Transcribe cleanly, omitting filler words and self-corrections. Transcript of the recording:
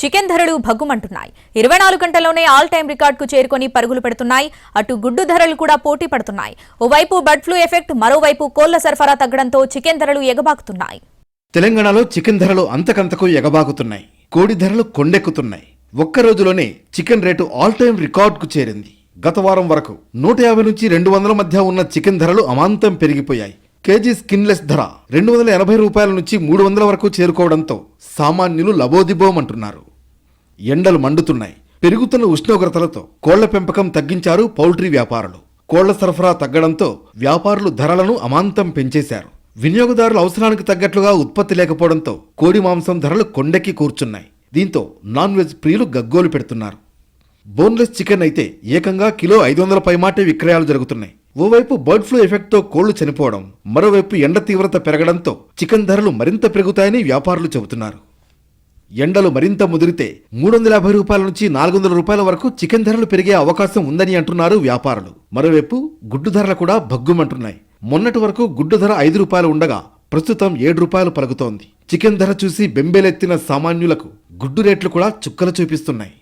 Chicken ధరలు భగ్గుమంటున్నాయి. 24 గంటల్లోనే all time రికార్డుకు చేరుకొని పరుగులు పెడుతున్నాయి. అటు గుడ్డు ధరలు కూడా పోటీ పడుతున్నాయి. ఓవైపు బర్డ్ ఫ్లూ ఎఫెక్ట్, మరోవైపు కోళ్ల సరఫరా తగ్గడంతో చికెన్ ధరలు ఎగబాకుతున్నాయి. తెలంగాణలో చికెన్ ధరలు అంతకంతకు ఎగబాకుతున్నాయి. కోడి ధరలు కొండెక్కుతున్నాయి. ఒక్క రోజులోనే చికెన్ రేటు ఆల్ టైం రికార్డుకు చేరింది. గత వారం వరకు 150 నుంచి 200 మధ్య ఉన్న చికెన్ ధరలు అమాంతం పెరిగిపోయాయి. కేజీ స్కిన్లెస్ ధర 280 రూపాయల నుంచి 300 వరకు చేరుకోవడంతో సామాన్యులు లబోదిబోమంటున్నారు. ఎండలు మండుతున్నాయి. పెరుగుతున్న ఉష్ణోగ్రతలతో కోళ్ల పెంపకం తగ్గించారు పౌల్ట్రీ వ్యాపారులు. కోళ్ల సరఫరా తగ్గడంతో వ్యాపారులు ధరలను అమాంతం పెంచేశారు. వినియోగదారుల అవసరానికి తగ్గట్లుగా ఉత్పత్తి లేకపోవడంతో కోడి మాంసం ధరలు కొండెక్కి కూర్చున్నాయి. దీంతో నాన్ వెజ్ ప్రియులు గగ్గోలు పెడుతున్నారు. బోన్లెస్ చికెన్ అయితే ఏకంగా కిలో 500 పైమాటే విక్రయాలు జరుగుతున్నాయి. ఓవైపు బర్డ్ ఫ్లూ ఎఫెక్ట్తో కోళ్లు చనిపోవడం, మరోవైపు ఎండ తీవ్రత పెరగడంతో చికెన్ ధరలు మరింత పెరుగుతాయని వ్యాపారులు చెబుతున్నారు. ఎండలు మరింత ముదిరితే 350 రూపాయల నుంచి 400 రూపాయల వరకు చికెన్ ధరలు పెరిగే అవకాశం ఉందని అంటున్నారు వ్యాపారులు. మరోవైపు గుడ్డు ధరలు కూడా భగ్గుమంటున్నాయి. మొన్నటి వరకు గుడ్డు ధర 5 రూపాయలు ఉండగా ప్రస్తుతం 7 రూపాయలు పలుకుతోంది. చికెన్ ధర చూసి బెంబేలెత్తిన సామాన్యులకు గుడ్డు రేట్లు కూడా చుక్కలు చూపిస్తున్నాయి.